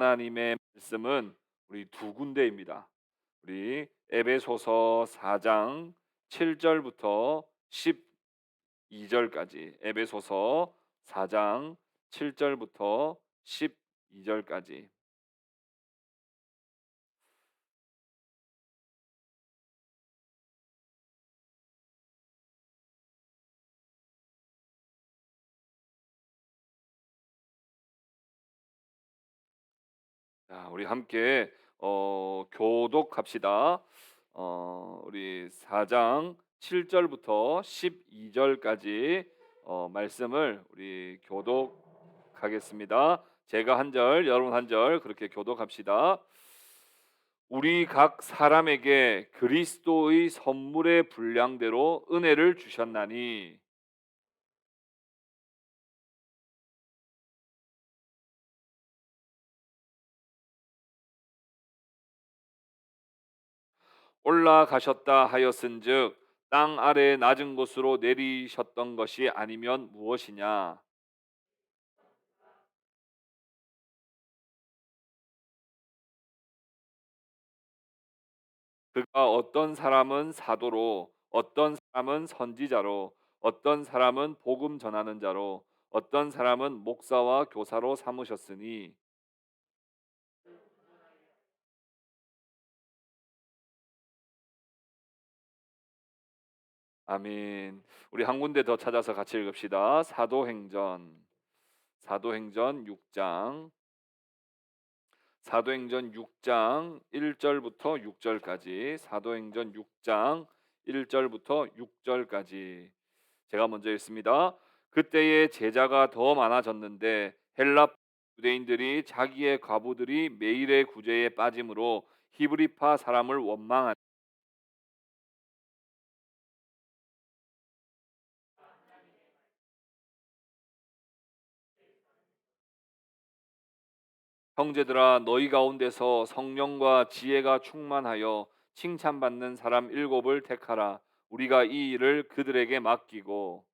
하나님의 말씀은 우리 두 군데입니다. 우리 에베소서 4장 7절부터 12절까지, 에베소서 4장 7절부터 12절까지. 자, 우리 함께 교독합시다. 우리 4장 7절부터 12절까지 말씀을 우리 교독하겠습니다. 제가 한 절, 여러분 한 절 그렇게 교독합시다. 우리 각 사람에게 그리스도의 선물의 분량대로 은혜를 주셨나니 올라가셨다 하였은즉 땅 아래 낮은 곳으로 내리셨던 것이 아니면 무엇이냐. 그가 어떤 사람은 사도로, 어떤 사람은 선지자로, 어떤 사람은 복음 전하는 자로, 어떤 사람은 목사와 교사로 삼으셨으니. 아멘. 우리 한 군데 더 찾아서 같이 읽읍시다. 사도행전 6장, 사도행전 6장 1절부터 6절까지, 사도행전 6장 1절부터 6절까지. 제가 먼저 읽습니다. 그때에 제자가 더 많아졌는데 헬라 유대인들이 자기의 과부들이 매일의 구제에 빠짐으로 히브리파 사람을 원망한 형제들아 너희 가운데서 성령과 지혜가 충만하여 칭찬받는 사람 일곱을 택하라. 우리가 이 일을 그들에게 맡기고.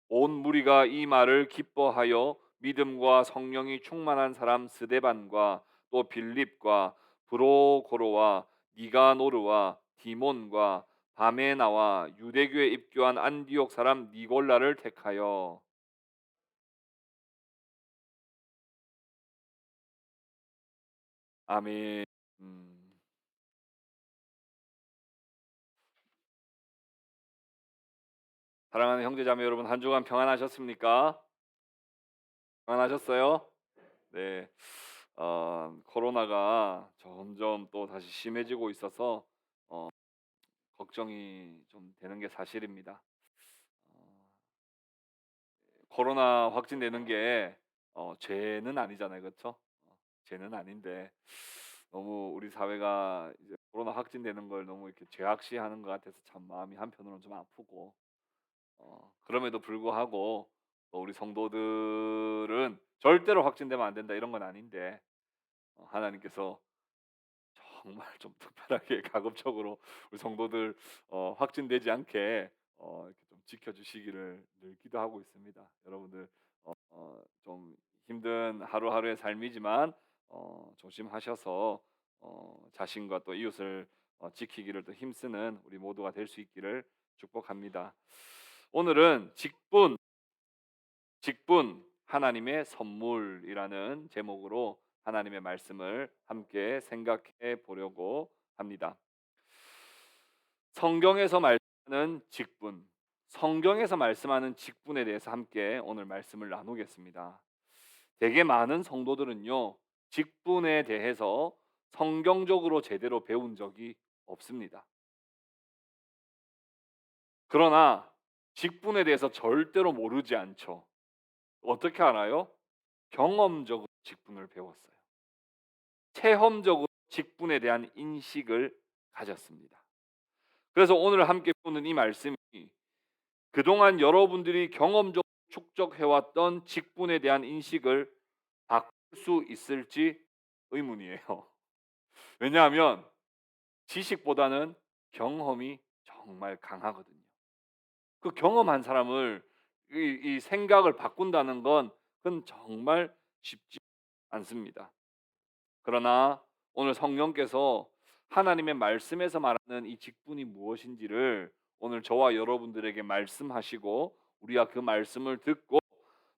온 무리가 이 말을 기뻐하여 믿음과 성령이 충만한 사람 스데반과 또 빌립과 브로고로와 니가노르와 디몬과 바메나와 유대교에 입교한 안디옥 사람 니골라를 택하여. 아멘. 음, 사랑하는 형제자매 여러분, 한 주간 평안하셨습니까? 평안하셨어요? 네. 코로나가 점점 또 다시 심해지고 있어서 어, 걱정이 좀 되는 게 사실입니다. 어, 코로나 확진되는 게 죄는 아니잖아요, 그렇죠? 죄는 아닌데 너무 우리 사회가 이제 코로나 확진되는 걸 너무 이렇게 죄악시하는 것 같아서 참 마음이 한편으로는 좀 아프고, 그럼에도 불구하고 또 우리 성도들은 절대로 확진되면 안 된다 이런 건 아닌데, 하나님께서 정말 좀 특별하게 가급적으로 우리 성도들 확진되지 않게 이렇게 좀 지켜주시기를 늘 기도하고 있습니다. 여러분들 좀 힘든 하루하루의 삶이지만 조심하셔서 자신과 또 이웃을 지키기를 또 힘쓰는 우리 모두가 될 수 있기를 축복합니다. 오늘은 직분 하나님의 선물이라는 제목으로 하나님의 말씀을 함께 생각해 보려고 합니다. 성경에서 말씀하는 직분, 성경에서 말씀하는 직분에 대해서 함께 오늘 말씀을 나누겠습니다. 되게 많은 성도들은요, 직분에 대해서 성경적으로 제대로 배운 적이 없습니다. 그러나 직분에 대해서 절대로 모르지 않죠. 어떻게 알아요? 경험적으로 직분을 배웠어요. 체험적으로 직분에 대한 인식을 가졌습니다. 그래서 오늘 함께 보는 이 말씀이 그동안 여러분들이 경험적으로 축적해왔던 직분에 대한 인식을 바꿀 수 있을지 의문이에요. 왜냐하면 지식보다는 경험이 정말 강하거든요. 그 경험한 사람을 이 생각을 바꾼다는 건 그건 정말 쉽지 않습니다. 그러나 오늘 성령께서 하나님의 말씀에서 말하는 이 직분이 무엇인지를 오늘 저와 여러분들에게 말씀하시고 우리가 그 말씀을 듣고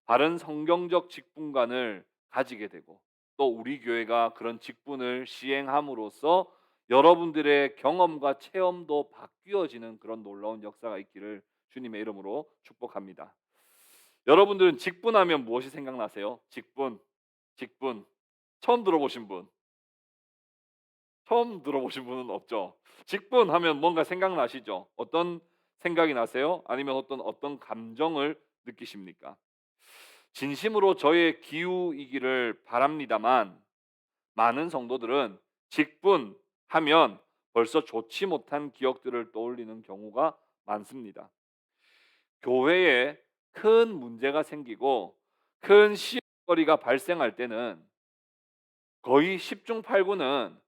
바른 성경적 직분관을 가지게 되고 또 우리 교회가 그런 직분을 시행함으로써 여러분들의 경험과 체험도 바뀌어지는 그런 놀라운 역사가 있기를 주님의 이름으로 축복합니다. 여러분들은 직분하면 무엇이 생각나세요? 직분, 직분. 처음 들어보신 분? 처음 들어보신 분은 없죠. 직분하면 뭔가 생각나시죠? 어떤 생각이 나세요? 아니면 어떤 감정을 느끼십니까? 진심으로 저의 기우이기를 바랍니다만 많은 성도들은 직분하면 벌써 좋지 못한 기억들을 떠올리는 경우가 많습니다. 교회에 큰 문제가 생기고 큰 시험거리가 발생할 때는 거의 10중 8구는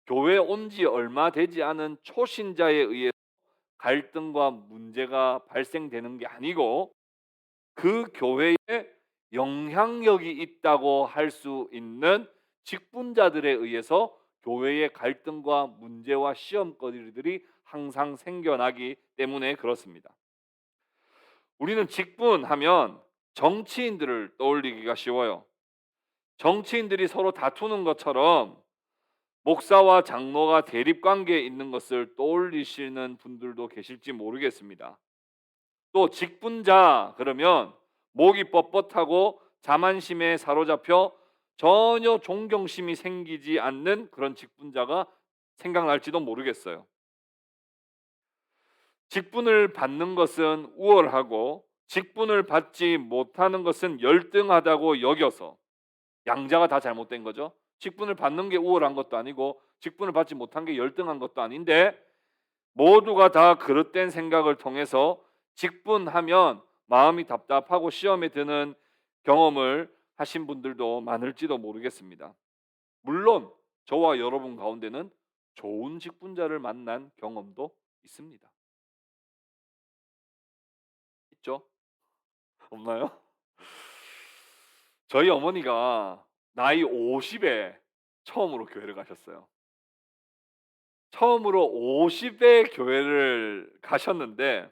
교회 온 지 얼마 되지 않은 초신자에 의해 갈등과 문제가 발생되는 게 아니고 그 교회에 영향력이 있다고 할 수 있는 직분자들에 의해서 교회의 갈등과 문제와 시험거리들이 항상 생겨나기 때문에 그렇습니다. 우리는 직분하면 정치인들을 떠올리기가 쉬워요. 정치인들이 서로 다투는 것처럼 목사와 장로가 대립 관계에 있는 것을 떠올리시는 분들도 계실지 모르겠습니다. 또 직분자 그러면 목이 뻣뻣하고 자만심에 사로잡혀 전혀 존경심이 생기지 않는 그런 직분자가 생각날지도 모르겠어요. 직분을 받는 것은 우월하고 직분을 받지 못하는 것은 열등하다고 여겨서 양자가 다 잘못된 거죠. 직분을 받는 게 우월한 것도 아니고 직분을 받지 못한 게 열등한 것도 아닌데 모두가 다 그릇된 생각을 통해서 직분하면 마음이 답답하고 시험에 드는 경험을 하신 분들도 많을지도 모르겠습니다. 물론 저와 여러분 가운데는 좋은 직분자를 만난 경험도 있습니다. 있죠? 없나요? 저희 어머니가 나이 50에 처음으로 교회를 가셨어요. 처음으로 50에 교회를 가셨는데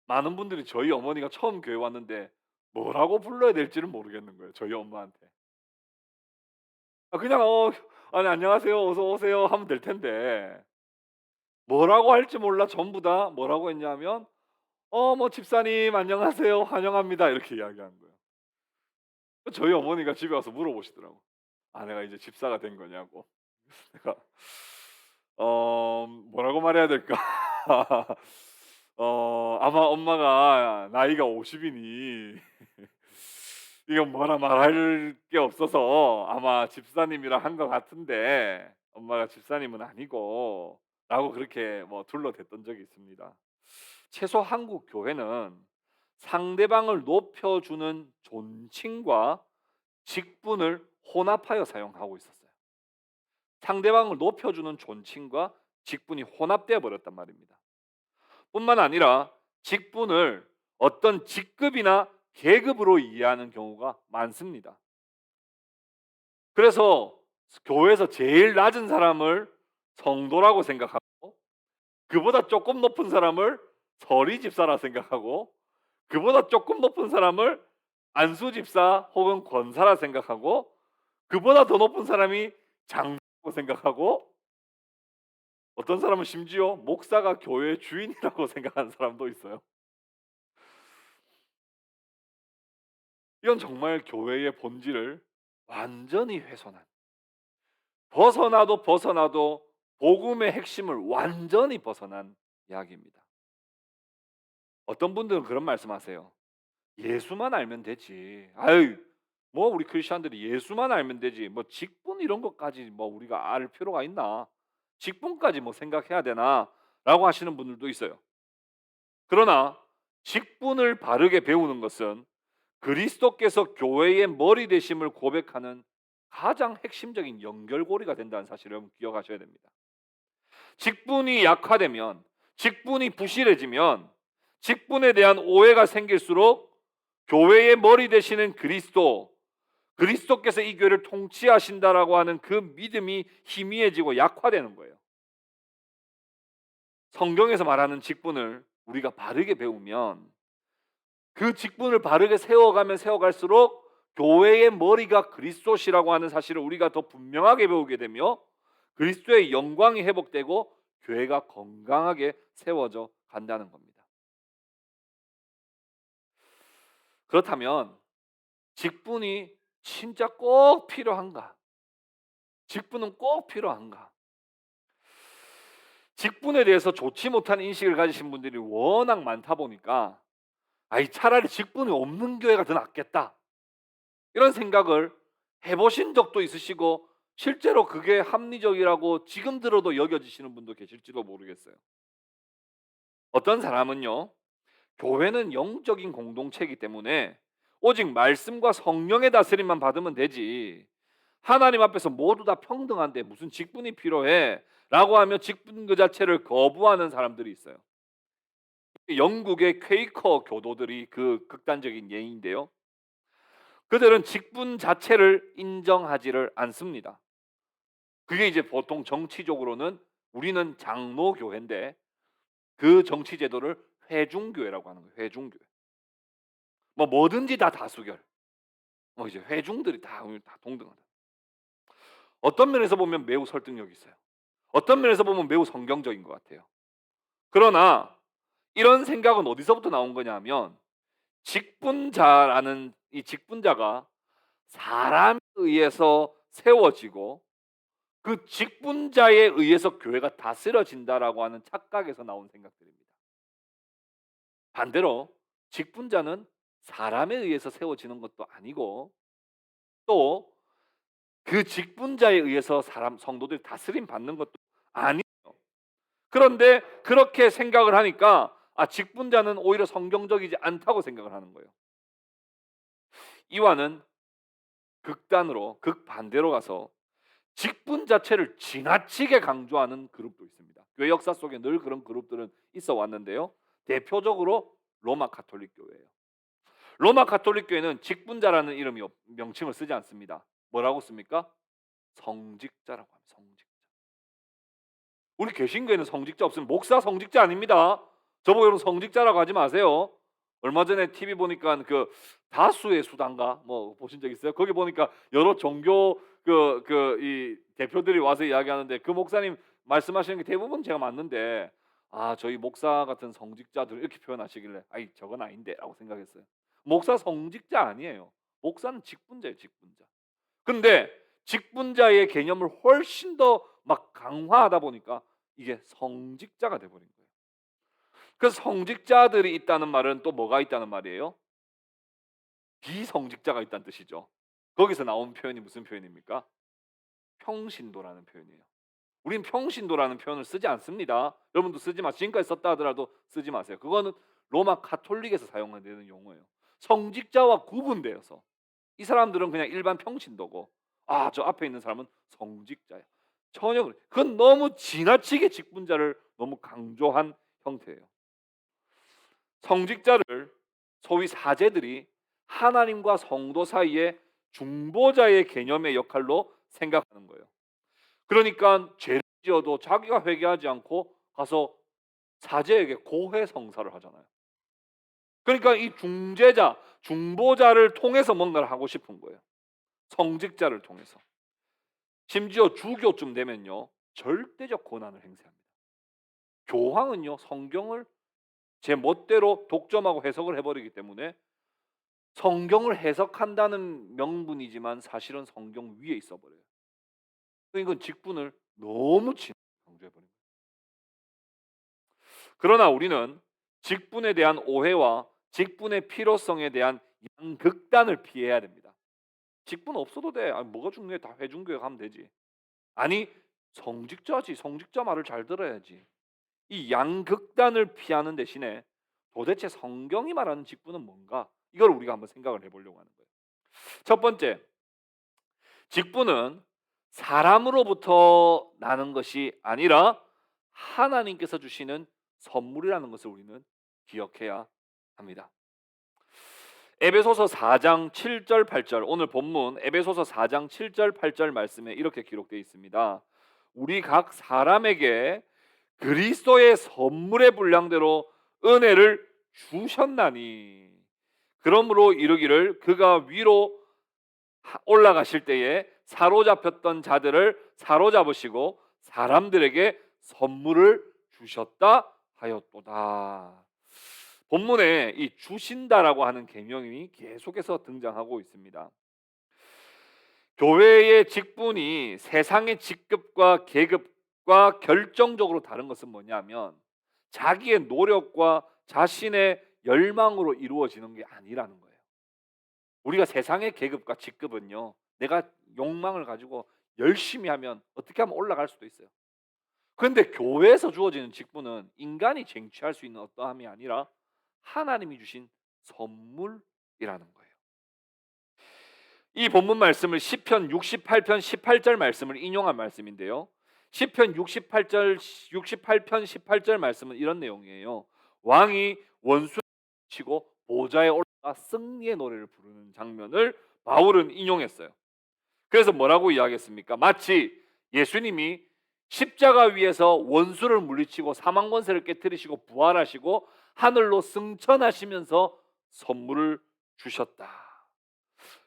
많은 분들이 저희 어머니가 처음 교회 왔는데 뭐라고 불러야 될지는 모르겠는 거예요, 저희 엄마한테. 그냥 "아니 안녕하세요. 어서 오세요." 하면 될 텐데 뭐라고 할지 몰라 전부 다 뭐라고 했냐면 뭐 집사님 안녕하세요. 환영합니다." 이렇게 이야기하는 거예요. 저희 어머니가 집에 와서 물어보시더라고. "아내가 이제 집사가 된 거냐."고. 내가 뭐라고 말해야 될까? 아마 엄마가 나이가 50 이니 이건 뭐라 말할 게 없어서 아마 집사님이라 한 것 같은데 엄마가 집사님은 아니고 라고 그렇게 뭐 둘러댔던 적이 있습니다. 최소 한국 교회는 상대방을 높여주는 존칭과 직분을 혼합하여 사용하고 있었어요. 상대방을 높여주는 존칭과 직분이 혼합되어 버렸단 말입니다. 뿐만 아니라 직분을 어떤 직급이나 계급으로 이해하는 경우가 많습니다. 그래서 교회에서 제일 낮은 사람을 성도라고 생각하고 그보다 조금 높은 사람을 서리 집사라 생각하고 그보다 조금 높은 사람을 안수 집사 혹은 권사라 생각하고 그보다 더 높은 사람이 장로라고 생각하고 어떤 사람은 심지어 목사가 교회 주인이라고 생각하는 사람도 있어요. 이건 정말 교회의 본질을 완전히 훼손한 벗어나도 복음의 핵심을 완전히 벗어난 이야기입니다. 어떤 분들은 그런 말씀하세요. 예수만 알면 되지. 아유, 뭐 우리 크리스천들이 예수만 알면 되지. 뭐 직분 이런 것까지 뭐 우리가 알 필요가 있나? 직분까지 뭐 생각해야 되나? 라고 하시는 분들도 있어요. 그러나 직분을 바르게 배우는 것은 그리스도께서 교회의 머리 되심을 고백하는 가장 핵심적인 연결고리가 된다는 사실을 여러분 기억하셔야 됩니다. 직분이 약화되면, 직분이 부실해지면 직분에 대한 오해가 생길수록 교회의 머리 되시는 그리스도께서 이 교회를 통치하신다라고 하는 그 믿음이 희미해지고 약화되는 거예요. 성경에서 말하는 직분을 우리가 바르게 배우면 그 직분을 바르게 세워가면 세워갈수록 교회의 머리가 그리스도시라고 하는 사실을 우리가 더 분명하게 배우게 되며 그리스도의 영광이 회복되고 교회가 건강하게 세워져 간다는 겁니다. 그렇다면 직분이 진짜 꼭 필요한가? 직분은 꼭 필요한가? 직분에 대해서 좋지 못한 인식을 가지신 분들이 워낙 많다 보니까 차라리 직분이 없는 교회가 더 낫겠다, 이런 생각을 해보신 적도 있으시고 실제로 그게 합리적이라고 지금 들어도 여겨지시는 분도 계실지도 모르겠어요. 어떤 사람은요, 교회는 영적인 공동체이기 때문에 오직 말씀과 성령의 다스림만 받으면 되지, 하나님 앞에서 모두 다 평등한데 무슨 직분이 필요해? 라고 하며 직분 그 자체를 거부하는 사람들이 있어요. 영국의 퀘이커 교도들이 그 극단적인 예인데요. 그들은 직분 자체를 인정하지를 않습니다. 그게 이제 보통 정치적으로는 우리는 장로교회인데 그 정치 제도를 회중교회라고 하는 거예요. 회중교회. 뭐든지 다 다수결. 이제 회중들이 다 동등하다. 어떤 면에서 보면 매우 설득력이 있어요. 어떤 면에서 보면 매우 성경적인 것 같아요. 그러나 이런 생각은 어디서부터 나온 거냐면 직분자라는 이 직분자가 사람에 의해서 세워지고 그 직분자에 의해서 교회가 다스려진다라고 하는 착각에서 나온 생각들입니다. 반대로 직분자는 사람에 의해서 세워지는 것도 아니고 또 그 직분자에 의해서 성도들이 다스림 받는 것도 아니에요. 그런데 그렇게 생각을 하니까 직분자는 오히려 성경적이지 않다고 생각을 하는 거예요. 이와는 극반대로 가서 직분 자체를 지나치게 강조하는 그룹도 있습니다. 교회 역사 속에 늘 그런 그룹들은 있어 왔는데요. 대표적으로 로마 가톨릭 교회예요. 로마 가톨릭 교회는 직분자라는 명칭을 쓰지 않습니다. 뭐라고 씁니까? 성직자라고 합니다. 성직자. 우리 개신교회는 성직자 없으면 목사 성직자 아닙니다. 저보고 여러분 성직자라고 하지 마세요. 얼마 전에 TV 보니까 그 다수의 수단가 보신 적 있어요? 거기 보니까 여러 종교 이 대표들이 와서 이야기하는데 그 목사님 말씀하시는 게 대부분 제가 맞는데 저희 목사 같은 성직자들 이렇게 표현하시길래 저건 아닌데라고 생각했어요. 목사 성직자 아니에요. 목사는 직분자예요, 직분자. 근데 직분자의 개념을 훨씬 더 막 강화하다 보니까 이게 성직자가 돼 버린 거예요. 그래서 성직자들이 있다는 말은 또 뭐가 있다는 말이에요? 비성직자가 있다는 뜻이죠. 거기서 나온 표현이 무슨 표현입니까? 평신도라는 표현이에요. 우린 평신도라는 표현을 쓰지 않습니다. 여러분도 쓰지 마. 지금까지 썼다 하더라도 쓰지 마세요. 그거는 로마 가톨릭에서 사용되는 용어예요. 성직자와 구분되어서 이 사람들은 그냥 일반 평신도고 저 앞에 있는 사람은 성직자야. 전혀 그건 너무 지나치게 직분자를 너무 강조한 형태예요. 성직자를 소위 사제들이 하나님과 성도 사이에 중보자의 개념의 역할로 생각하는 거예요. 그러니까 죄를 지어도 자기가 회개하지 않고 가서 사제에게 고해성사를 하잖아요. 그러니까 이 중보자를 통해서 뭔가를 하고 싶은 거예요. 성직자를 통해서. 심지어 주교쯤 되면요, 절대적 권한을 행사합니다. 교황은요, 성경을 제 멋대로 독점하고 해석을 해버리기 때문에 성경을 해석한다는 명분이지만 사실은 성경 위에 있어버려요. 이건 직분을 너무 강조해버립니다. 그러나 우리는 직분에 대한 오해와 직분의 필요성에 대한 양극단을 피해야 됩니다. 직분 없어도 돼. 뭐가 중요해? 다 회중교회 가면 되지. 아니, 성직자지. 성직자 말을 잘 들어야지. 이 양극단을 피하는 대신에 도대체 성경이 말하는 직분은 뭔가? 이걸 우리가 한번 생각을 해보려고 하는 거예요. 첫 번째, 직분은 사람으로부터 나는 것이 아니라 하나님께서 주시는 선물이라는 것을 우리는 기억해야 합니다. 에베소서 4장 7절 8절, 오늘 본문 에베소서 4장 7절 8절 말씀에 이렇게 기록되어 있습니다. 우리 각 사람에게 그리스도의 선물의 분량대로 은혜를 주셨나니, 그러므로 이르기를 그가 위로 올라가실 때에 사로잡혔던 자들을 사로잡으시고 사람들에게 선물을 주셨다 하였도다. 본문에 이 주신다라고 하는 개념이 계속해서 등장하고 있습니다. 교회의 직분이 세상의 직급과 계급과 결정적으로 다른 것은 뭐냐면 자기의 노력과 자신의 열망으로 이루어지는 게 아니라는 거예요. 우리가 세상의 계급과 직급은요, 내가 욕망을 가지고 열심히 하면 어떻게 하면 올라갈 수도 있어요. 그런데 교회에서 주어지는 직분은 인간이 쟁취할 수 있는 어떠함이 아니라 하나님이 주신 선물이라는 거예요. 이 본문 말씀을 시편 68편 18절 말씀을 인용한 말씀인데요. 시편 68편 18절 말씀은 이런 내용이에요. 왕이 원수를 치고 보좌에 올라 승리의 노래를 부르는 장면을 바울은 인용했어요. 그래서 뭐라고 이야기했습니까? 마치 예수님이 십자가 위에서 원수를 물리치고 사망 권세를 깨뜨리시고 부활하시고 하늘로 승천하시면서 선물을 주셨다.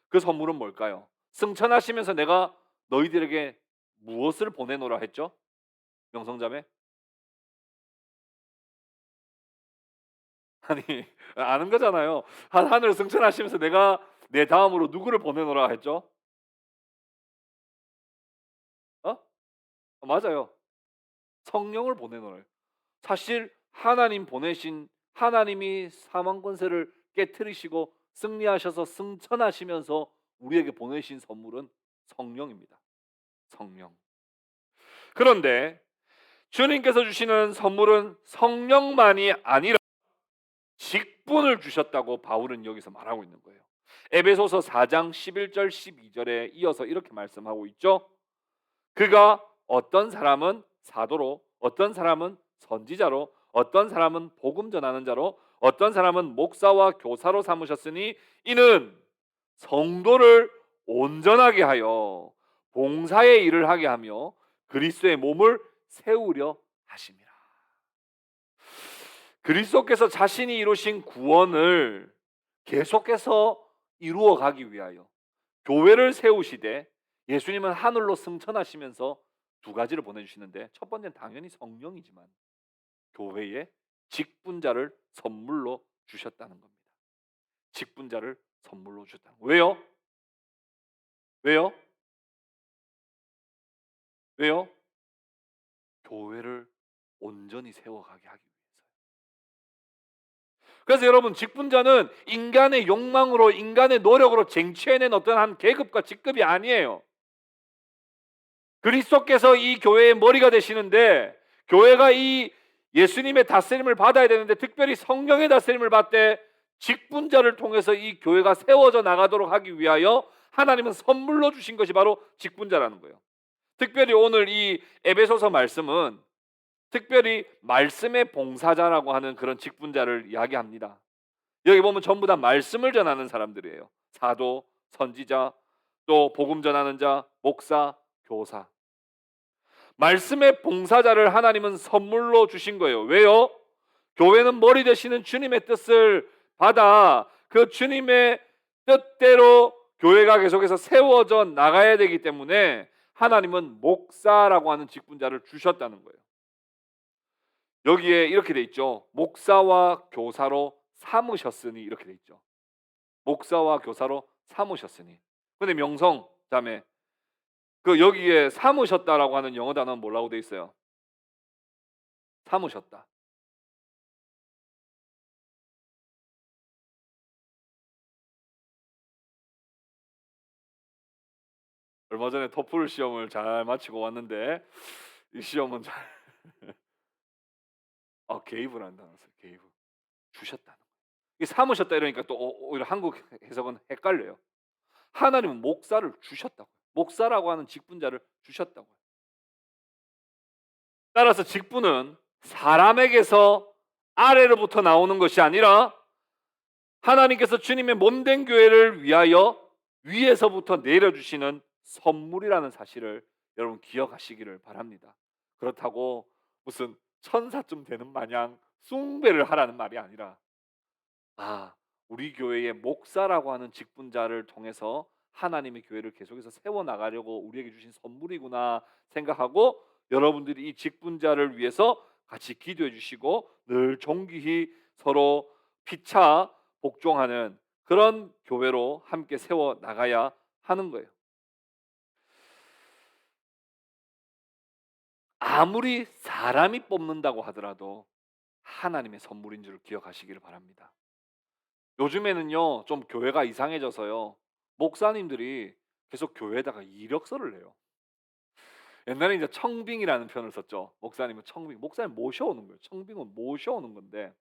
그 선물은 뭘까요? 승천하시면서 내가 너희들에게 무엇을 보내노라 했죠? 명성자매? 아니, 아는 거잖아요. 하늘을 승천하시면서 내가 내 다음으로 누구를 보내노라 했죠? 어? 맞아요. 성령을 보내노라. 사실 하나님 보내신, 하나님이 사망 권세를 깨뜨리시고 승리하셔서 승천하시면서 우리에게 보내신 선물은 성령입니다. 성령. 그런데 주님께서 주시는 선물은 성령만이 아니라 직분을 주셨다고 바울은 여기서 말하고 있는 거예요. 에베소서 4장 11절 12절에 이어서 이렇게 말씀하고 있죠. 그가 어떤 사람은 사도로, 어떤 사람은 선지자로, 어떤 사람은 복음 전하는 자로, 어떤 사람은 목사와 교사로 삼으셨으니 이는 성도를 온전하게 하여 봉사의 일을 하게 하며 그리스도의 몸을 세우려 하심이라. 그리스도께서 자신이 이루신 구원을 계속해서 이루어 가기 위하여 교회를 세우시되, 예수님은 하늘로 승천하시면서 두 가지를 보내주시는데, 첫 번째는 당연히 성령이지만 교회에 직분자를 선물로 주셨다는 겁니다. 직분자를 선물로 주셨다. 왜요? 왜요? 왜요? 교회를 온전히 세워가게 하기 위해서요. 그래서 여러분, 직분자는 인간의 욕망으로, 인간의 노력으로 쟁취해낸 어떤 한 계급과 직급이 아니에요. 그리스도께서 이 교회의 머리가 되시는데, 교회가 이 예수님의 다스림을 받아야 되는데, 특별히 성령의 다스림을 받되 직분자를 통해서 이 교회가 세워져 나가도록 하기 위하여 하나님은 선물로 주신 것이 바로 직분자라는 거예요. 특별히 오늘 이 에베소서 말씀은 특별히 말씀의 봉사자라고 하는 그런 직분자를 이야기합니다. 여기 보면 전부 다 말씀을 전하는 사람들이에요. 사도, 선지자, 또 복음 전하는 자, 목사, 교사. 말씀의 봉사자를 하나님은 선물로 주신 거예요. 왜요? 교회는 머리 되시는 주님의 뜻을 받아 그 주님의 뜻대로 교회가 계속해서 세워져 나가야 되기 때문에 하나님은 목사라고 하는 직분자를 주셨다는 거예요. 여기에 이렇게 돼 있죠. 목사와 교사로 삼으셨으니, 이렇게 돼 있죠. 목사와 교사로 삼으셨으니. 근데 명성 자매, 그 여기에 삼으셨다라고 하는 영어 단어는 뭐라고 돼 있어요? 삼으셨다. 얼마 전에 토플 시험을 잘 마치고 왔는데 이 시험은 잘 개입을 한다는 거예요. 개입. 주셨다는 거예요. 이 삼으셨다 이러니까 또 오히려 한국 해석은 헷갈려요. 하나님은 목사를 주셨다고. 목사라고 하는 직분자를 주셨다고. 따라서 직분은 사람에게서 아래로부터 나오는 것이 아니라 하나님께서 주님의 몸된 교회를 위하여 위에서부터 내려주시는 선물이라는 사실을 여러분 기억하시기를 바랍니다. 그렇다고 무슨 천사쯤 되는 마냥 숭배를 하라는 말이 아니라, 아, 우리 교회의 목사라고 하는 직분자를 통해서 하나님의 교회를 계속해서 세워나가려고 우리에게 주신 선물이구나 생각하고, 여러분들이 이 직분자를 위해서 같이 기도해 주시고 늘 존귀히 서로 피차 복종하는 그런 교회로 함께 세워나가야 하는 거예요. 아무리 사람이 뽑는다고 하더라도 하나님의 선물인 줄 기억하시기를 바랍니다. 요즘에는요, 좀 교회가 이상해져서요, 목사님들이 계속 교회에다가 이력서를 내요. 옛날에 이제 청빙이라는 표현을 썼죠. 목사님은 청빙, 목사님 모셔오는 거예요. 청빙은 모셔오는 건데,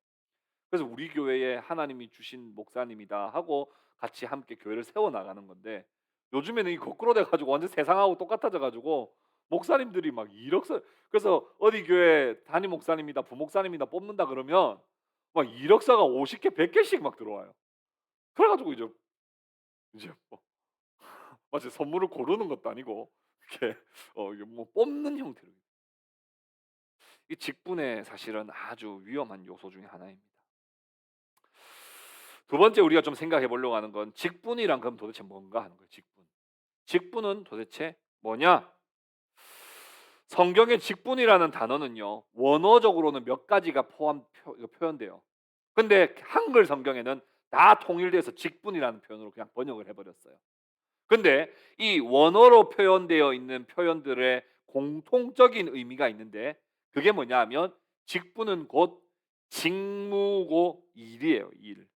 그래서 우리 교회에 하나님이 주신 목사님이다 하고 같이 함께 교회를 세워 나가는 건데, 요즘에는 이 거꾸로 돼 가지고 완전 세상하고 똑같아져 가지고 목사님들이 막 이력서, 그래서 어디 교회 담임 목사님이다, 부목사님이다 뽑는다 그러면 막 이력서가 50개, 100개씩 막 들어와요. 그래 가지고 이제 뭐 마치 선물을 고르는 것도 아니고 이렇게 이게 뭐 뽑는 형태로, 이 직분의 사실은 아주 위험한 요소 중에 하나입니다. 두 번째 우리가 좀 생각해 보려고 하는 건, 직분이란 그럼 도대체 뭔가 하는 거예요. 직분. 직분은 도대체 뭐냐? 성경의 직분이라는 단어는요, 원어적으로는 몇 가지가 표현돼요. 근데 한글 성경에는 다 통일돼서 직분이라는 표현으로 그냥 번역을 해버렸어요. 근데 이 원어로 표현되어 있는 표현들의 공통적인 의미가 있는데, 그게 뭐냐 하면 직분은 곧 직무고 일이에요. 일.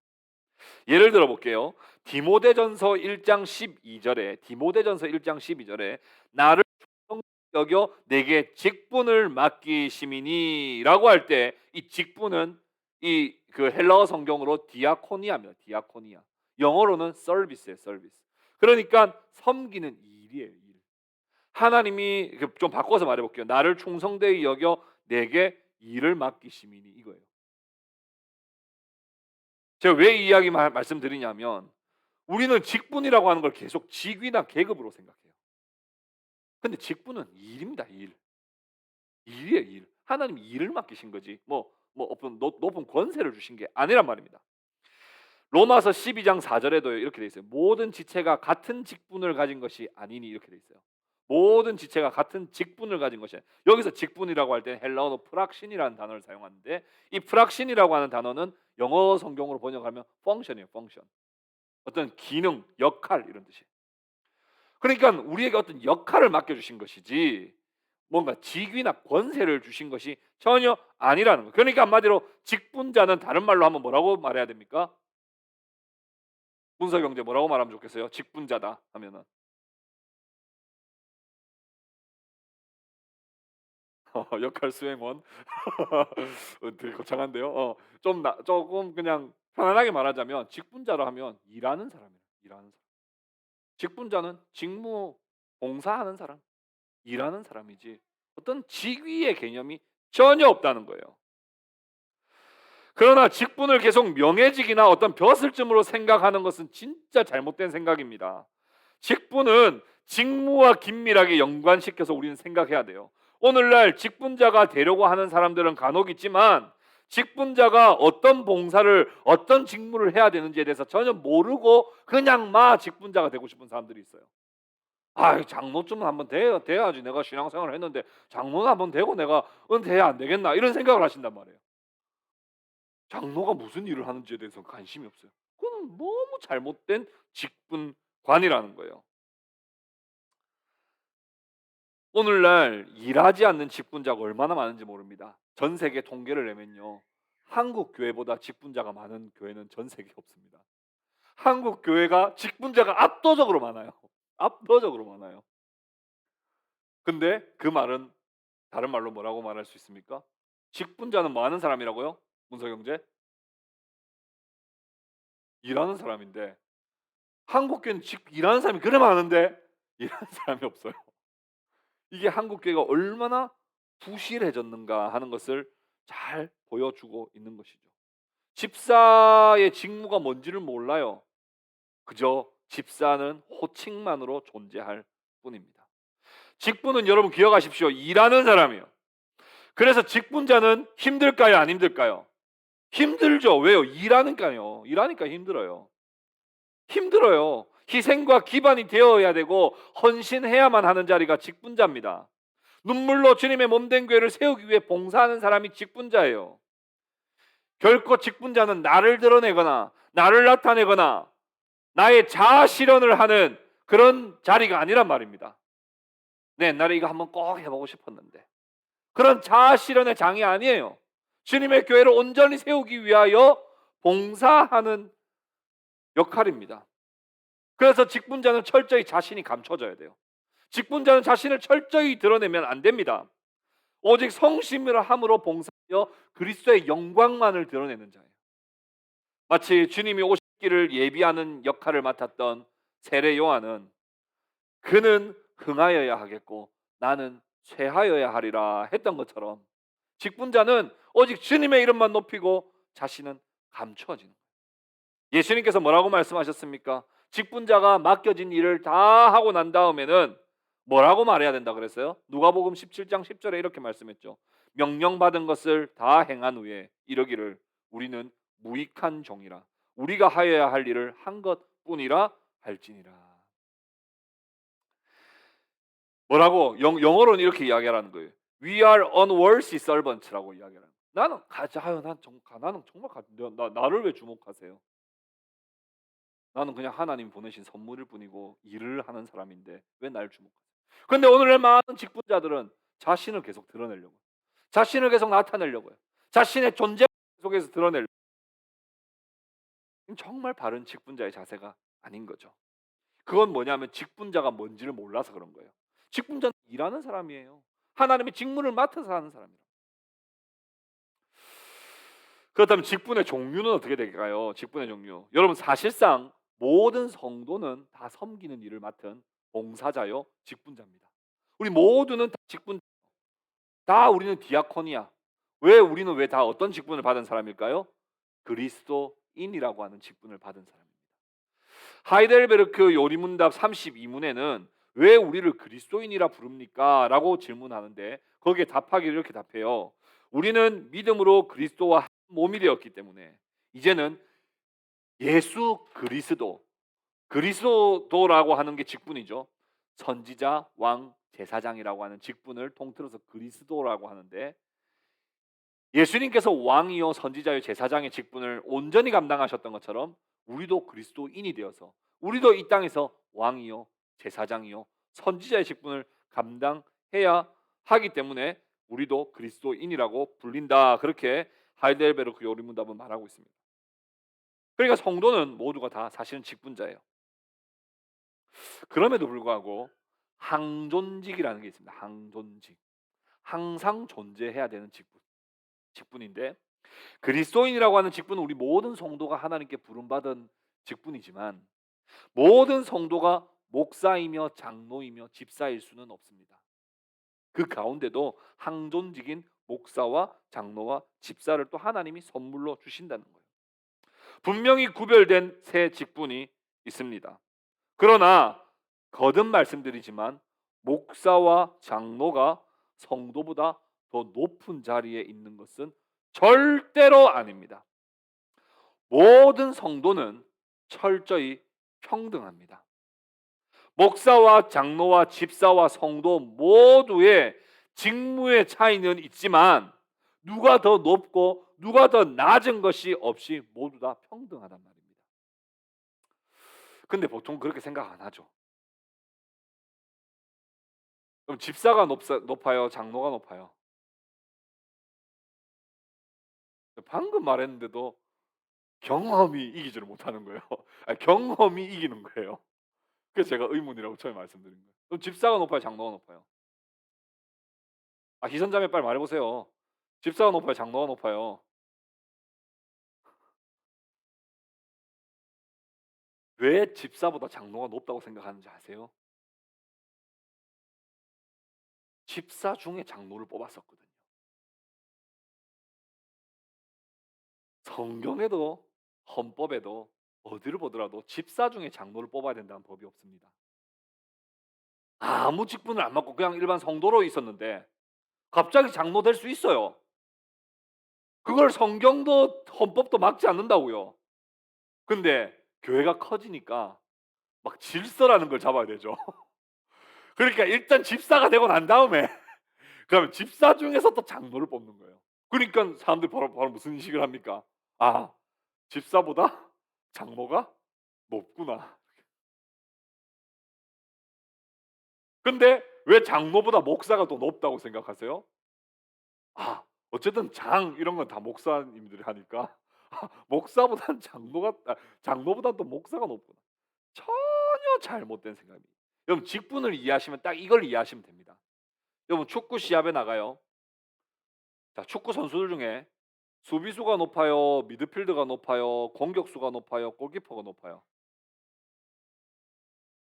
예를 들어 볼게요. 디모데전서 1장 12절에 디모데전서 1장 12절에 나를 충성히 여겨 내게 직분을 맡기심이니라고 할 때, 이 직분은 이 그 헬라어 성경으로 디아코니아입니다. 디아코니아. 영어로는 서비스예요, 서비스. 그러니까 섬기는 일이에요, 일. 하나님이 좀 바꿔서 말해 볼게요. 나를 충성되이 여겨 내게 일을 맡기심이니, 이거예요. 제가 왜 이 이야기 말씀드리냐면, 우리는 직분이라고 하는 걸 계속 직위나 계급으로 생각해요. 근데 직분은 일입니다. 일. 일이에요, 일. 하나님이 일을 맡기신 거지. 뭐 높은 권세를 주신 게 아니란 말입니다. 로마서 12장 4절에도 이렇게 돼 있어요. 모든 지체가 같은 직분을 가진 것이 아니니, 이렇게 돼 있어요. 모든 지체가 같은 직분을 가진 것이 아니라, 여기서 직분이라고 할 때 헬라어로 프락신이라는 단어를 사용하는데, 이 프락신이라고 하는 단어는 영어 성경으로 번역하면 펑션이에요. 펑션. 어떤 기능, 역할, 이런 뜻이에요. 그러니까 우리에게 어떤 역할을 맡겨주신 것이지 뭔가 직위나 권세를 주신 것이 전혀 아니라는 거예요. 그러니까 한마디로 직분자는 다른 말로 하면 뭐라고 말해야 됩니까? 문서경제 뭐라고 말하면 좋겠어요? 직분자다 하면은 역할 수행원. 되게 거창한데요. 조금 그냥 편안하게 말하자면, 직분자라 하면 일하는 사람이에요. 일하는 사람. 직분자는 직무 봉사하는 사람, 일하는 사람이지 어떤 직위의 개념이 전혀 없다는 거예요. 그러나 직분을 계속 명예직이나 어떤 벼슬쯤으로 생각하는 것은 진짜 잘못된 생각입니다. 직분은 직무와 긴밀하게 연관시켜서 우리는 생각해야 돼요. 오늘날 직분자가 되려고 하는 사람들은 간혹 있지만, 직분자가 어떤 봉사를, 어떤 직무를 해야 되는지에 대해서 전혀 모르고 그냥 직분자가 되고 싶은 사람들이 있어요. 장로쯤은 한번 돼야지, 내가 신앙생활을 했는데 장로는 한번 되고 내가 은퇴해야 안 되겠나, 이런 생각을 하신단 말이에요. 장로가 무슨 일을 하는지에 대해서 관심이 없어요. 그건 너무 잘못된 직분관이라는 거예요. 오늘날 일하지 않는 직분자가 얼마나 많은지 모릅니다. 전 세계 통계를 내면요, 한국 교회보다 직분자가 많은 교회는 전 세계에 없습니다. 한국 교회가 직분자가 압도적으로 많아요. 압도적으로 많아요. 근데 그 말은 다른 말로 뭐라고 말할 수 있습니까? 직분자는 뭐 하는 사람이라고요? 문서경제? 일하는 사람인데, 한국 교회는 일하는 사람이 그래 많은데 일하는 사람이 없어요. 이게 한국 교회가 얼마나 부실해졌는가 하는 것을 잘 보여주고 있는 것이죠. 집사의 직무가 뭔지를 몰라요. 그저 집사는 호칭만으로 존재할 뿐입니다. 직분은 여러분 기억하십시오. 일하는 사람이에요. 그래서 직분자는 힘들까요? 안 힘들까요? 힘들죠. 왜요? 일하니까요. 일하니까 힘들어요. 힘들어요. 희생과 기반이 되어야 되고 헌신해야만 하는 자리가 직분자입니다. 눈물로 주님의 몸된 교회를 세우기 위해 봉사하는 사람이 직분자예요. 결코 직분자는 나를 드러내거나 나를 나타내거나 나의 자아 실현을 하는 그런 자리가 아니란 말입니다. 네, 옛날에 이거 한번 꼭 해보고 싶었는데 그런 자아 실현의 장이 아니에요. 주님의 교회를 온전히 세우기 위하여 봉사하는 역할입니다. 그래서 직분자는 철저히 자신이 감춰져야 돼요. 직분자는 자신을 철저히 드러내면 안 됩니다. 오직 성심을 함으로 봉사하여 그리스도의 영광만을 드러내는 자예요. 마치 주님이 오시기를 예비하는 역할을 맡았던 세례 요한은 그는 흥하여야 하겠고 나는 쇠하여야 하리라 했던 것처럼 직분자는 오직 주님의 이름만 높이고 자신은 감추어지는 거예요. 예수님께서 뭐라고 말씀하셨습니까? 직분자가 맡겨진 일을 다 하고 난 다음에는 뭐라고 말해야 된다 그랬어요? 누가복음 17장 10절에 이렇게 말씀했죠. 명령받은 것을 다 행한 후에 이러기를 우리는 무익한 종이라 우리가 하여야 할 일을 한 것뿐이라 할지니라. 뭐라고? 영어로는 이렇게 이야기하라는 거예요. We are unworthy servants라고 이야기하는 거예요. 나는 가자요. 나는 정말 나를 왜 주목하세요? 나는 그냥 하나님 보내신 선물일 뿐이고 일을 하는 사람인데 왜 날 주목하세요? 근데 오늘의 많은 직분자들은 자신을 계속 드러내려고, 자신을 계속 나타내려고요. 자신의 존재 속에서 드러내려고. 정말 바른 직분자의 자세가 아닌 거죠. 그건 뭐냐면 직분자가 뭔지를 몰라서 그런 거예요. 직분자는 일하는 사람이에요. 하나님의 직분을 맡아서 하는 사람이에요. 그렇다면 직분의 종류는 어떻게 될까요? 직분의 종류. 여러분 사실상 모든 성도는 다 섬기는 일을 맡은 봉사자요 직분자입니다. 우리 모두는 다 직분, 다 우리는 디아코니아. 왜 다 어떤 직분을 받은 사람일까요? 그리스도인이라고 하는 직분을 받은 사람입니다. 하이델베르크 요리문답 32문에는 왜 우리를 그리스도인이라 부릅니까? 라고 질문하는데 거기에 답하기를 이렇게 답해요. 우리는 믿음으로 그리스도와 한 몸이 되었기 때문에 이제는 예수 그리스도라고 하는 게 직분이죠. 선지자, 왕, 제사장이라고 하는 직분을 통틀어서 그리스도라고 하는데 예수님께서 왕이요 선지자요 제사장의 직분을 온전히 감당하셨던 것처럼 우리도 그리스도인이 되어서 우리도 이 땅에서 왕이요 제사장이요 선지자의 직분을 감당해야 하기 때문에 우리도 그리스도인이라고 불린다. 그렇게 하이델베르크 요리문답은 말하고 있습니다. 그러니까 성도는 모두가 다 사실은 직분자예요. 그럼에도 불구하고 항존직이라는 게 있습니다. 항존직. 항상 존재해야 되는 직분인데 그리스도인이라고 하는 직분은 우리 모든 성도가 하나님께 부름받은 직분이지만 모든 성도가 목사이며 장로이며 집사일 수는 없습니다. 그 가운데도 항존직인 목사와 장로와 집사를 또 하나님이 선물로 주신다는 거예요. 분명히 구별된 세 직분이 있습니다. 그러나 거듭 말씀드리지만 목사와 장로가 성도보다 더 높은 자리에 있는 것은 절대로 아닙니다. 모든 성도는 철저히 평등합니다. 목사와 장로와 집사와 성도 모두의 직무의 차이는 있지만 누가 더 높고 누가 더 낮은 것이 없이 모두 다 평등하단 말입니다. 근데 보통 그렇게 생각 안 하죠. 그럼 집사가 높아요? 장로가 높아요? 방금 말했는데도 경험이 이기지를 못하는 거예요. 아니, 경험이 이기는 거예요. 그래서 제가 의문이라고 처음에 말씀드린 거예요. 그럼 집사가 높아요? 장로가 높아요? 아, 희선자매 빨리 말해보세요. 집사가 높아요? 장로가 높아요? 왜 집사보다 장로가 높다고 생각하는지 아세요? 집사 중에 장로를 뽑았었거든요. 성경에도 헌법에도 어디를 보더라도 집사 중에 장로를 뽑아야 된다는 법이 없습니다. 아무 직분을 안 맡고 그냥 일반 성도로 있었는데 갑자기 장로 될 수 있어요. 그걸 성경도 헌법도 막지 않는다고요. 근데 교회가 커지니까 막 질서라는 걸 잡아야 되죠. 그러니까 일단 집사가 되고 난 다음에 그러면 집사 중에서 또 장로를 뽑는 거예요. 그러니까 사람들이 바로 무슨 인식을 합니까? '아 집사보다 장로가 높구나.' 근데 왜 장로보다 목사가 더 높다고 생각하세요? 아 어쨌든 장 이런 건 다 목사님들이 하니까 목사보다는 장로보다 또 목사가 높구나. 전혀 잘못된 생각입니다. 여러분 직분을 이해하시면 딱 이걸 이해하시면 됩니다. 여러분 축구 시합에 나가요. 자 축구 선수들 중에 수비수가 높아요, 미드필더가 높아요, 공격수가 높아요, 골키퍼가 높아요.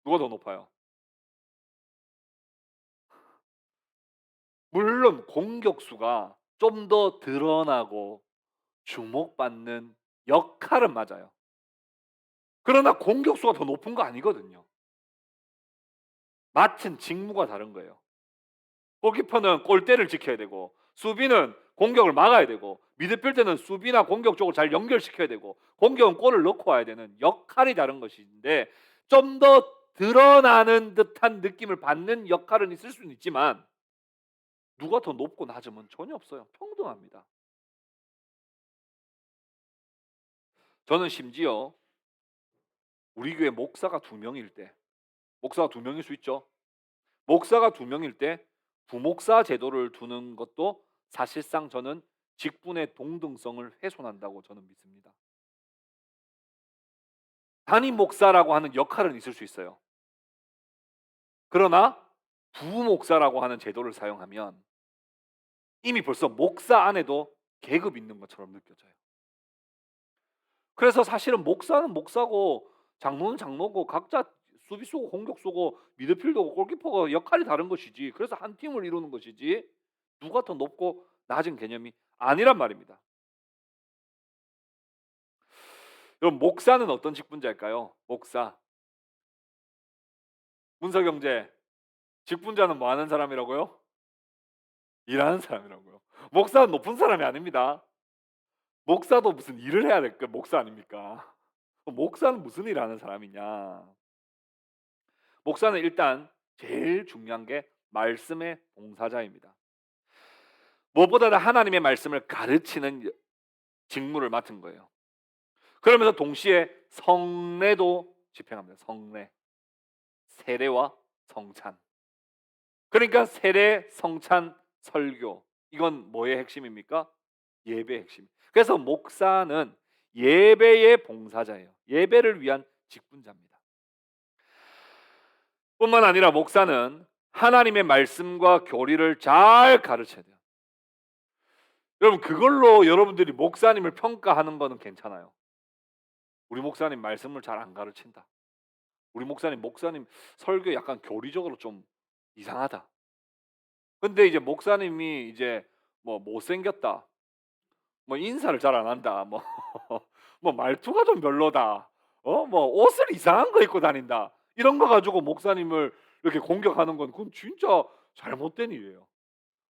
누가 더 높아요? 물론 공격수가 좀 더 드러나고 주목받는 역할은 맞아요. 그러나 공격수가 더 높은 거 아니거든요. 맡은 직무가 다른 거예요. 골키퍼는 골대를 지켜야 되고 수비는 공격을 막아야 되고 미드필더는 수비나 공격 쪽을 잘 연결시켜야 되고 공격은 골을 넣고 와야 되는 역할이 다른 것인데 좀 더 드러나는 듯한 느낌을 받는 역할은 있을 수는 있지만 누가 더 높고 낮음은 전혀 없어요. 평등합니다. 저는 심지어 우리 교회 목사가 두 명일 수 있죠. 목사가 두 명일 때 부목사 제도를 두는 것도 사실상 저는 직분의 동등성을 훼손한다고 저는 믿습니다. 담임 목사라고 하는 역할은 있을 수 있어요. 그러나 부목사라고 하는 제도를 사용하면 이미 벌써 목사 안에도 계급 있는 것처럼 느껴져요. 그래서 사실은 목사는 목사고 장로는 장로고 각자 수비수고 공격수고 미드필더고 골키퍼가 역할이 다른 것이지. 그래서 한 팀을 이루는 것이지. 누가 더 높고 낮은 개념이 아니란 말입니다. 그럼 목사는 어떤 직분자일까요? 목사. 문서경제. 직분자는 뭐 하는 사람이라고요? 일하는 사람이라고요. 목사는 높은 사람이 아닙니다. 목사도 무슨 일을 해야 될 거 목사 아닙니까? 목사는 무슨 일을 하는 사람이냐? 목사는 일단 제일 중요한 게 말씀의 봉사자입니다. 무엇보다도 하나님의 말씀을 가르치는 직무를 맡은 거예요. 그러면서 동시에 성례도 집행합니다. 성례. 세례와 성찬. 그러니까 세례, 성찬, 설교. 이건 뭐의 핵심입니까? 예배의 핵심. 그래서 목사는 예배의 봉사자예요. 예배를 위한 직분자입니다. 뿐만 아니라 목사는 하나님의 말씀과 교리를 잘 가르쳐야 돼요. 여러분 그걸로 여러분들이 목사님을 평가하는 거는 괜찮아요. 우리 목사님 말씀을 잘 안 가르친다. 우리 목사님 설교 약간 교리적으로 좀 이상하다. 근데 이제 목사님이 이제 뭐 못생겼다. 뭐 인사를 잘 안 한다. 뭐 뭐 말투가 좀 별로다. 뭐 옷을 이상한 거 입고 다닌다. 이런 거 가지고 목사님을 이렇게 공격하는 건 그건 진짜 잘못된 일이에요.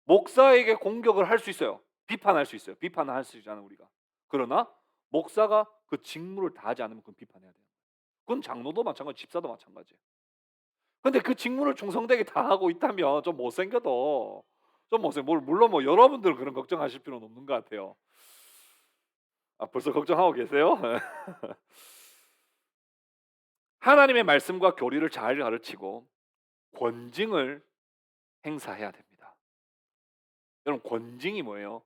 목사에게 공격을 할 수 있어요. 비판할 수 있어요. 비판을 할 수 있잖아요, 우리가. 그러나 목사가 그 직무를 다하지 않으면 그건 비판해야 돼요. 그건 장로도 마찬가지, 집사도 마찬가지예요. 근데 그 직무를 충성되게 다하고 있다면 좀 못생겨도 좀 못생 물론 뭐 여러분들 그런 걱정하실 필요는 없는 것 같아요. 아 벌써 걱정하고 계세요? 하나님의 말씀과 교리를 잘 가르치고 권징을 행사해야 됩니다. 여러분 권징이 뭐예요?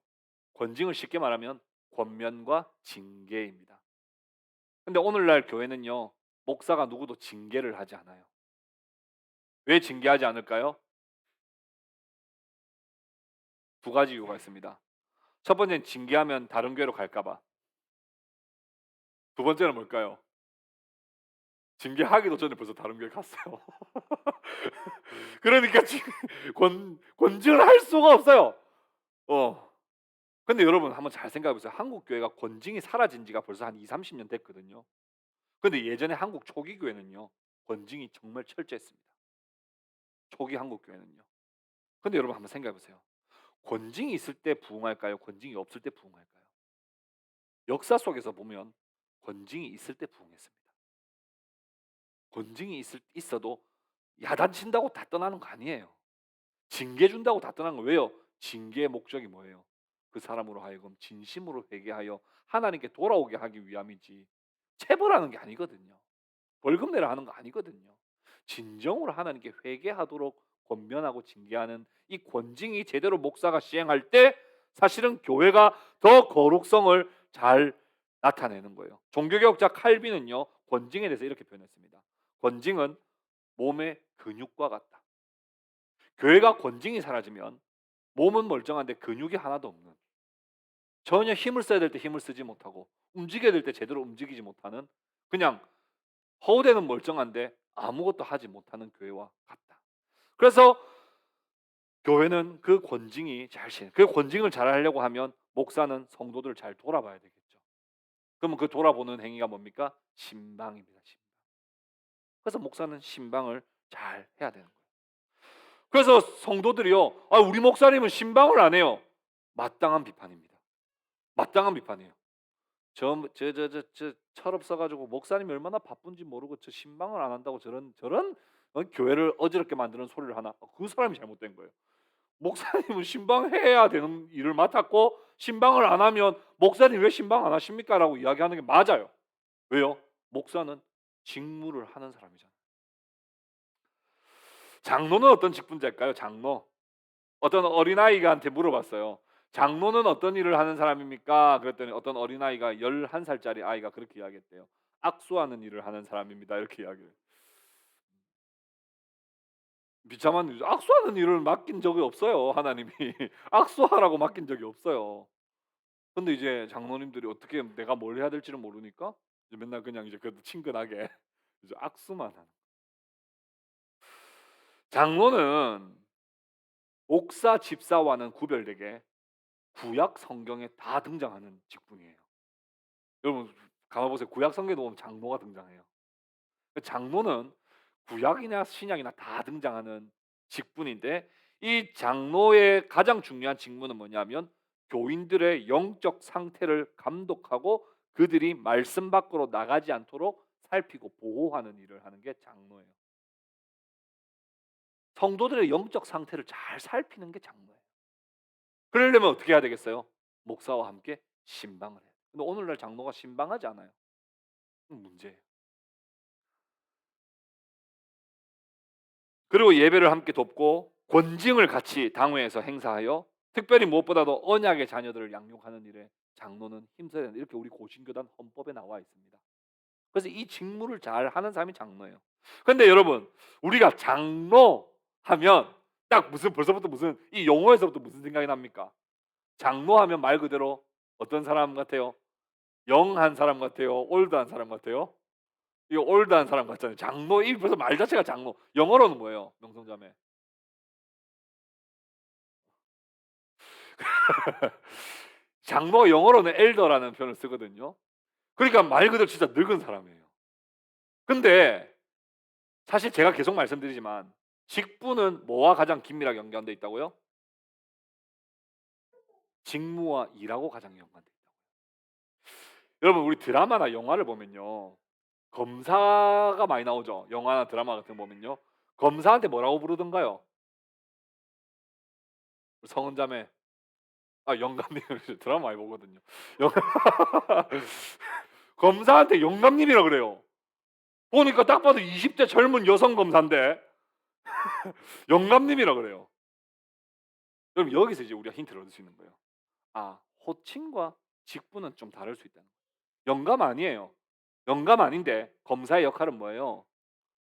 권징을 쉽게 말하면 권면과 징계입니다. 근데 오늘날 교회는요. 목사가 누구도 징계를 하지 않아요. 왜 징계하지 않을까요? 두 가지 이유가 있습니다. 첫 번째는 징계하면 다른 교회로 갈까 봐. 두 번째는 뭘까요? 징계하기도 전에 벌써 다른 교회 갔어요. 그러니까 지금 권징을 할 수가 없어요. 어. 근데 여러분 한번 잘 생각해 보세요. 한국 교회가 권징이 사라진 지가 벌써 한 20-30년 됐거든요. 근데 예전에 한국 초기 교회는요. 권징이 정말 철저했습니다. 초기 한국 교회는요. 근데 여러분 한번 생각해 보세요. 권징이 있을 때 부흥할까요? 권징이 없을 때 부흥할까요? 역사 속에서 보면 권징이 있을 때 부흥했습니다. 권징이 있어도 야단친다고 다 떠나는 거 아니에요. 징계 준다고 다 떠나는 거 왜요? 징계의 목적이 뭐예요? 그 사람으로 하여금 진심으로 회개하여 하나님께 돌아오게 하기 위함이지 체벌하는 게 아니거든요. 벌금 내라 하는 거 아니거든요. 진정으로 하나님께 회개하도록 권면하고 징계하는 이 권징이 제대로 목사가 시행할 때 사실은 교회가 더 거룩성을 잘 나타내는 거예요. 종교개혁자 칼빈은요 권징에 대해서 이렇게 표현했습니다. 권징은 몸의 근육과 같다. 교회가 권징이 사라지면 몸은 멀쩡한데 근육이 하나도 없는, 전혀 힘을 써야 될 때 힘을 쓰지 못하고 움직여야 될 때 제대로 움직이지 못하는, 그냥 허우대는 멀쩡한데 아무것도 하지 못하는 교회와 같다. 그래서 교회는 그 권징이 그 권징을 잘 하려고 하면 목사는 성도들을 잘 돌아봐야 되겠죠. 그러면 그 돌아보는 행위가 뭡니까? 신방입니다. 신방. 그래서 목사는 신방을 잘 해야 되는 거예요. 그래서 성도들이요, 우리 목사님은 신방을 안 해요. 마땅한 비판입니다. 마땅한 비판이에요. 철없어 가지고 목사님이 얼마나 바쁜지 모르고 저 신방을 안 한다고 저런 교회를 어지럽게 만드는 소리를 하나. 그 사람이 잘못된 거예요. 목사님은 신방해야 되는 일을 맡았고 신방을 안 하면 목사님 왜 신방 안 하십니까라고 이야기하는 게 맞아요. 왜요? 목사는 직무를 하는 사람이잖아요. 장로는 어떤 직분자일까요? 장로. 어떤 어린아이한테 물어봤어요. 장로는 어떤 일을 하는 사람입니까? 그랬더니 어떤 어린아이가 11살짜리 아이가 그렇게 이야기했대요. 악수하는 일을 하는 사람입니다. 이렇게 이야기해요. 비참한 일이죠. 악수하는 일을 맡긴 적이 없어요. 하나님이. 악수하라고 맡긴 적이 없어요. 근데 이제 장로님들이 어떻게 내가 뭘 해야 될지를 모르니까 이제 맨날 그냥 이제 그래도 친근하게 이제 악수만 하는. 장로는 목사, 집사와는 구별되게 구약 성경에 다 등장하는 직분이에요. 여러분 가만 보세요. 구약 성경에 보면 장로가 등장해요. 그 장로는 구약이나 신약이나 다 등장하는 직분인데 이 장로의 가장 중요한 직무는 뭐냐면 교인들의 영적 상태를 감독하고 그들이 말씀 밖으로 나가지 않도록 살피고 보호하는 일을 하는 게 장로예요. 성도들의 영적 상태를 잘 살피는 게 장로예요. 그러려면 어떻게 해야 되겠어요? 목사와 함께 신방을 해요. 근데 오늘날 장로가 신방하지 않아요. 문제예요. 그리고 예배를 함께 돕고 권징을 같이 당회에서 행사하여 특별히 무엇보다도 언약의 자녀들을 양육하는 일에 장로는 힘써야 된다. 이렇게 우리 고신교단 헌법에 나와 있습니다. 그래서 이 직무를 잘 하는 사람이 장로예요. 근데 여러분 우리가 장로 하면 딱 무슨 벌써부터 무슨 이 용어에서부터 무슨 생각이 납니까? 장로 하면 말 그대로 어떤 사람 같아요? 영한 사람 같아요? 올드한 사람 같아요? 이 올드한 사람 같잖아요. 장로 이 벌써 말 자체가 장로. 영어로는 뭐예요? 명성자매. 장로가 영어로는 엘더라는 표현을 쓰거든요. 그러니까 말 그대로 진짜 늙은 사람이에요. 근데 사실 제가 계속 말씀드리지만 직분은 뭐와 가장 긴밀하게 연관돼 있다고요? 직무와 일하고 가장 연관돼 있다고요. 여러분 우리 드라마나 영화를 보면요. 검사가 많이 나오죠. 영화나 드라마 같은 거 보면요. 검사한테 뭐라고 부르던가요? 성은자매. 영감님. 드라마 많이 보거든요. 영 검사한테 영감님이라 그래요. 보니까 딱 봐도 20대 젊은 여성 검사인데 영감님이라 그래요. 그럼 여기서 이제 우리가 힌트를 얻을 수 있는 거예요. 호칭과 직분은 좀 다를 수 있다는 거예요. 영감 아니에요. 영감 아닌데 검사의 역할은 뭐예요?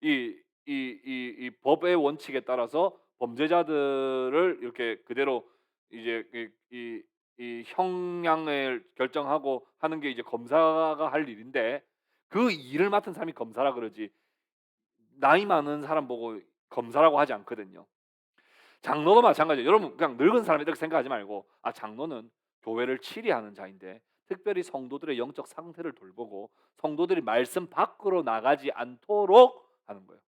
이 법의 원칙에 따라서 범죄자들을 이렇게 그대로 이제 이 형량을 결정하고 하는 게 이제 검사가 할 일인데 그 일을 맡은 사람이 검사라 그러지 나이 많은 사람 보고 검사라고 하지 않거든요. 장로도 마찬가지예요. 여러분 그냥 늙은 사람 이렇게 생각하지 말고 장로는 교회를 치리하는 자인데 특별히 성도들의 영적 상태를 돌보고 성도들이 말씀 밖으로 나가지 않도록 하는 거예요.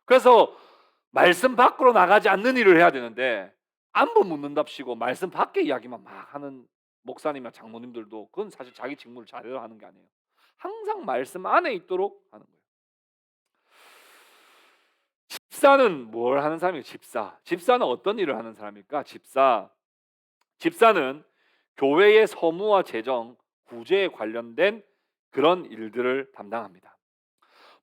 그래서 말씀 밖으로 나가지 않는 일을 해야 되는데 안부 묻는답시고 말씀 밖에 이야기만 막 하는 목사님이나 장로님들도 그건 사실 자기 직무를 제대로 하는 게 아니에요. 항상 말씀 안에 있도록 하는 거예요. 집사는 뭘 하는 사람이에요? 집사는 어떤 일을 하는 사람일까? 집사는 교회의 서무와 재정, 구제에 관련된 그런 일들을 담당합니다.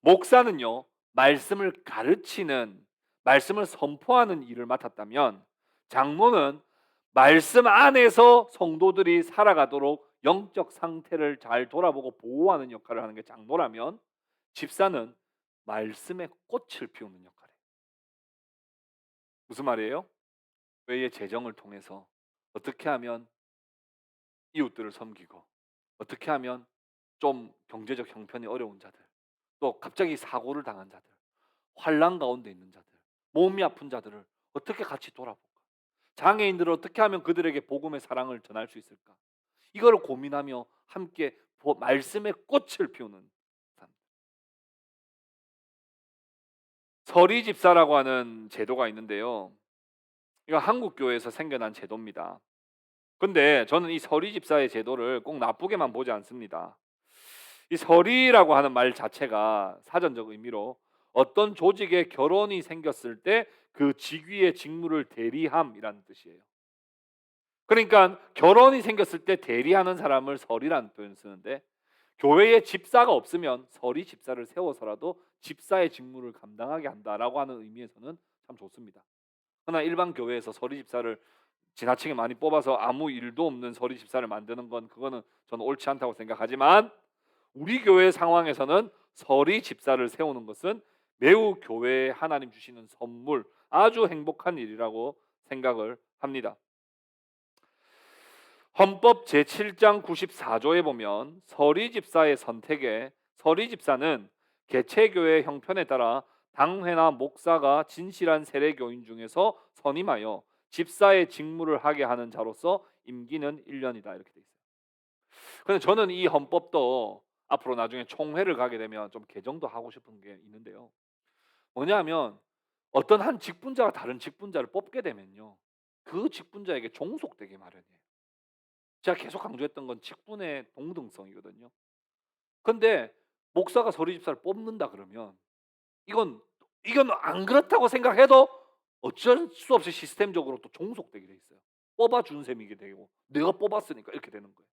목사는요, 말씀을 가르치는, 말씀을 선포하는 일을 맡았다면 장로는 말씀 안에서 성도들이 살아가도록 영적 상태를 잘 돌아보고 보호하는 역할을 하는 게 장로라면 집사는 말씀의 꽃을 피우는 역할이에요. 무슨 말이에요? 교회의 재정을 통해서 어떻게 하면 이웃들을 섬기고 어떻게 하면 좀 경제적 형편이 어려운 자들, 또 갑자기 사고를 당한 자들, 환난 가운데 있는 자들, 몸이 아픈 자들을 어떻게 같이 돌아볼까? 장애인들을 어떻게 하면 그들에게 복음의 사랑을 전할 수 있을까? 이거를 고민하며 함께 말씀의 꽃을 피우는 사람. 서리 집사라고 하는 제도가 있는데요. 이거 한국 교회에서 생겨난 제도입니다. 근데 저는 이 서리 집사의 제도를 꼭 나쁘게만 보지 않습니다. 이 서리라고 하는 말 자체가 사전적 의미로 어떤 조직에 결혼이 생겼을 때 그 직위의 직무를 대리함이라는 뜻이에요. 그러니까 결혼이 생겼을 때 대리하는 사람을 서리라는 표현을 쓰는데 교회에 집사가 없으면 서리 집사를 세워서라도 집사의 직무를 감당하게 한다라고 하는 의미에서는 참 좋습니다. 그러나 일반 교회에서 서리 집사를 지나치게 많이 뽑아서 아무 일도 없는 서리 집사를 만드는 건 그거는 저는 옳지 않다고 생각하지만 우리 교회 상황에서는 서리 집사를 세우는 것은 매우 교회에 하나님 주시는 선물, 아주 행복한 일이라고 생각을 합니다. 헌법 제7장 94조에 보면 서리 집사의 선택에 서리 집사는 개체교회 형편에 따라 당회나 목사가 진실한 세례교인 중에서 선임하여 집사의 직무를 하게 하는 자로서 임기는 1년이다 이렇게 돼 있어요. 근데 저는 이 헌법도 앞으로 나중에 총회를 가게 되면 좀 개정도 하고 싶은 게 있는데요. 뭐냐면 어떤 한 직분자가 다른 직분자를 뽑게 되면요. 그 직분자에게 종속되게 마련이에요. 제가 계속 강조했던 건 직분의 동등성이거든요. 근데 목사가 서리 집사를 뽑는다 그러면 이건 안 그렇다고 생각해도 어쩔 수 없이 시스템적으로 또 종속되게 돼 있어요. 뽑아준 셈이게 되고 내가 뽑았으니까 이렇게 되는 거예요.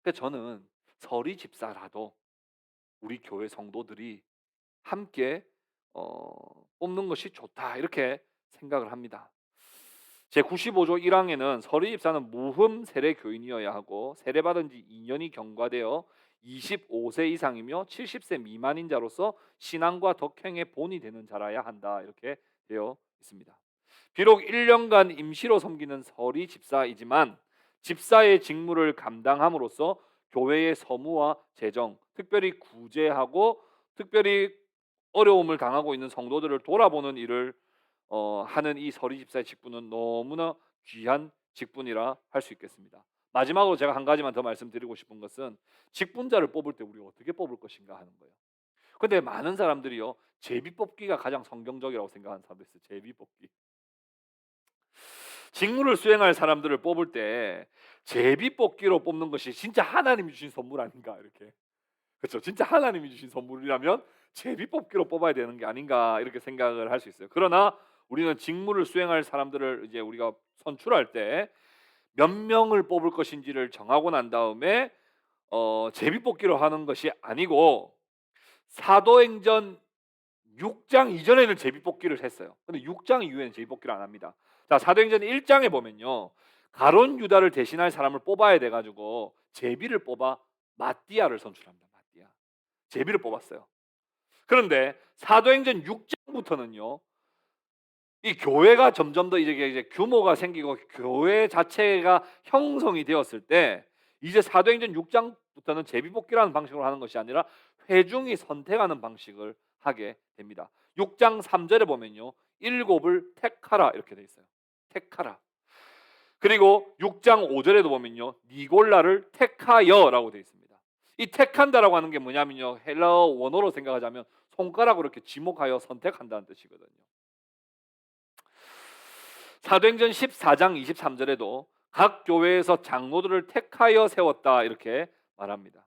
그래서 저는 서리 집사라도 우리 교회 성도들이 함께 뽑는 것이 좋다 이렇게 생각을 합니다. 제95조 1항에는 서리 집사는 무흠 세례 교인이어야 하고 세례받은 지 2년이 경과되어 25세 이상이며 70세 미만인 자로서 신앙과 덕행에 본이 되는 자라야 한다 이렇게 되어 있습니다. 비록 1년간 임시로 섬기는 서리 집사이지만 집사의 직무를 감당함으로써 교회의 서무와 재정, 특별히 구제하고 특별히 어려움을 당하고 있는 성도들을 돌아보는 일을 하는 이 서리 집사의 직분은 너무나 귀한 직분이라 할 수 있겠습니다. 마지막으로 제가 한 가지만 더 말씀드리고 싶은 것은 직분자를 뽑을 때 우리가 어떻게 뽑을 것인가 하는 거예요. 근데 많은 사람들이요 제비 뽑기가 가장 성경적이라고 생각하는 사람들 있어요. 제비 뽑기. 직무를 수행할 사람들을 뽑을 때 제비 뽑기로 뽑는 것이 진짜 하나님이 주신 선물 아닌가 이렇게. 그렇죠. 진짜 하나님이 주신 선물이라면 제비 뽑기로 뽑아야 되는 게 아닌가 이렇게 생각을 할 수 있어요. 그러나 우리는 직무를 수행할 사람들을 이제 우리가 선출할 때 몇 명을 뽑을 것인지를 정하고 난 다음에 제비 뽑기로 하는 것이 아니고 사도행전 6장 이전에는 제비 뽑기를 했어요. 근데 6장 이후에는 제비 뽑기를 안 합니다. 자, 사도행전 1장에 보면요. 가론 유다를 대신할 사람을 뽑아야 돼 가지고 제비를 뽑아 마띠아를 선출합니다. 마띠아. 제비를 뽑았어요. 그런데 사도행전 6장부터는요. 이 교회가 점점 더 이제 규모가 생기고 교회 자체가 형성이 되었을 때 이제 사도행전 6장부터는 제비뽑기라는 방식으로 하는 것이 아니라 회중이 선택하는 방식을 하게 됩니다. 6장 3절에 보면요. 일곱을 택하라 이렇게 돼 있어요. 택하라. 그리고 6장 5절에도 보면요. 니골라를 택하여라고 되어 있습니다. 이 택한다라고 하는 게 뭐냐면요. 헬라어 원어로 생각하자면 손가락으로 이렇게 지목하여 선택한다는 뜻이거든요. 사도행전 14장 23절에도 각 교회에서 장로들을 택하여 세웠다 이렇게 말합니다.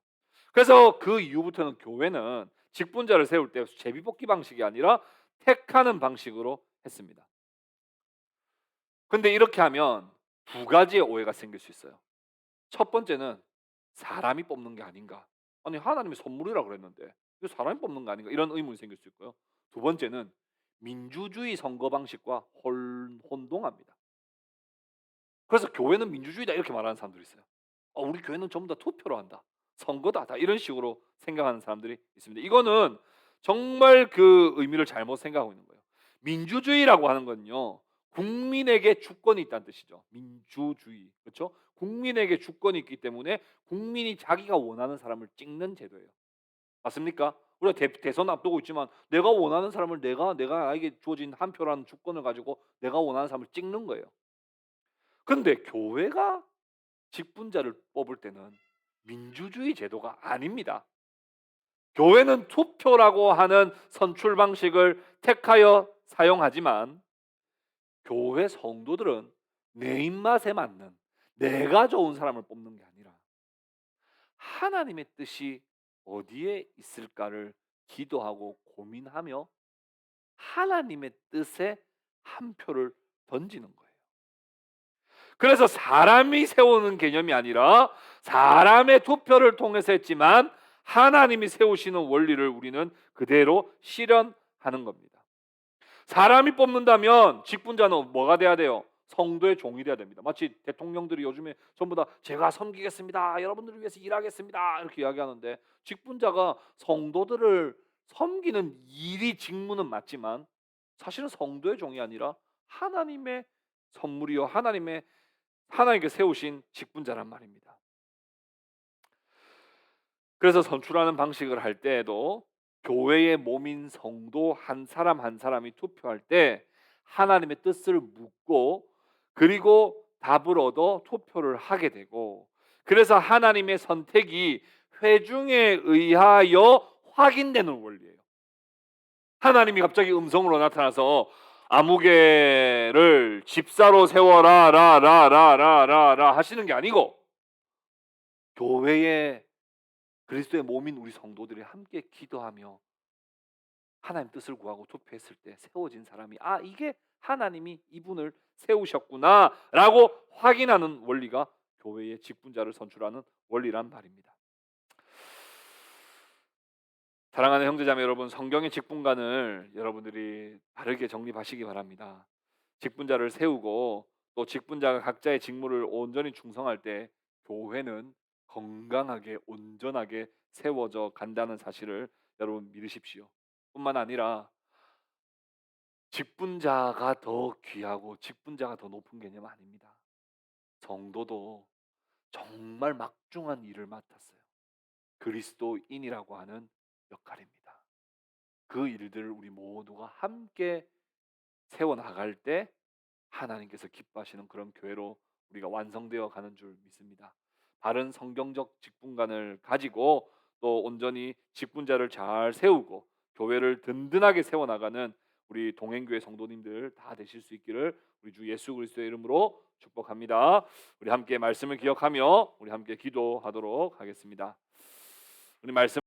그래서 그 이후부터는 교회는 직분자를 세울 때 제비뽑기 방식이 아니라 택하는 방식으로 했습니다. 근데 이렇게 하면 두 가지의 오해가 생길 수 있어요. 첫 번째는 사람이 뽑는 게 아닌가? 아니 하나님이 선물이라고 그랬는데 이거 사람이 뽑는 거 아닌가? 이런 의문이 생길 수 있고요. 두 번째는 민주주의 선거 방식과 혼동합니다. 그래서 교회는 민주주의다 이렇게 말하는 사람들이 있어요. 우리 교회는 전부 다 투표로 한다. 선거다. 다 이런 식으로 생각하는 사람들이 있습니다. 이거는 정말 그 의미를 잘못 생각하고 있는 거예요. 민주주의라고 하는 건요. 국민에게 주권이 있다는 뜻이죠. 민주주의. 그렇죠? 국민에게 주권이 있기 때문에 국민이 자기가 원하는 사람을 찍는 제도예요. 맞습니까? 우리가 대선 앞두고 있지만 내가 원하는 사람을 내가 나에게 주어진 한 표라는 주권을 가지고 내가 원하는 사람을 찍는 거예요. 근데 교회가 직분자를 뽑을 때는 민주주의 제도가 아닙니다. 교회는 투표라고 하는 선출 방식을 택하여 사용하지만 교회 성도들은 내 입맛에 맞는 내가 좋은 사람을 뽑는 게 아니라 하나님의 뜻이 어디에 있을까를 기도하고 고민하며 하나님의 뜻에 한 표를 던지는 거예요. 그래서 사람이 세우는 개념이 아니라 사람의 투표를 통해서 했지만 하나님이 세우시는 원리를 우리는 그대로 실현하는 겁니다. 사람이 뽑는다면 직분자는 뭐가 돼야 돼요? 성도의 종이 돼야 됩니다. 마치 대통령들이 요즘에 전부 다 제가 섬기겠습니다. 여러분들을 위해서 일하겠습니다. 이렇게 이야기하는데 직분자가 성도들을 섬기는 일이 직무는 맞지만 사실은 성도의 종이 아니라 하나님의 선물이요 하나님께 세우신 직분자란 말입니다. 그래서 선출하는 방식을 할 때에도 교회의 몸인 성도 한 사람 한 사람이 투표할 때 하나님의 뜻을 묻고 그리고 답을 얻어 투표를 하게 되고 그래서 하나님의 선택이 회중에 의하여 확인되는 원리예요. 하나님이 갑자기 음성으로 나타나서 아무개를 집사로 세워라 라라라라라라 하시는 게 아니고 교회의 그리스도의 몸인 우리 성도들이 함께 기도하며 하나님 뜻을 구하고 투표했을 때 세워진 사람이 이게 하나님이 이분을 세우셨구나라고 확인하는 원리가 교회의 직분자를 선출하는 원리란 말입니다. 사랑하는 형제자매 여러분, 성경의 직분관을 여러분들이 바르게 정립하시기 바랍니다. 직분자를 세우고 또 직분자가 각자의 직무를 온전히 충성할 때 교회는 건강하게 온전하게 세워져 간다는 사실을 여러분 믿으십시오. 뿐만 아니라 직분자가 더 귀하고 직분자가 더 높은 개념 아닙니다. 성도도 정말 막중한 일을 맡았어요. 그리스도인이라고 하는 역할입니다. 그 일들을 우리 모두가 함께 세워나갈 때 하나님께서 기뻐하시는 그런 교회로 우리가 완성되어 가는 줄 믿습니다. 바른 성경적 직분관을 가지고 또 온전히 직분자를 잘 세우고 교회를 든든하게 세워나가는 우리 동행교회 성도님들 다 되실 수 있기를 우리 주 예수 그리스도의 이름으로 축복합니다. 우리 함께 말씀을 기억하며 우리 함께 기도하도록 하겠습니다. 우리 말씀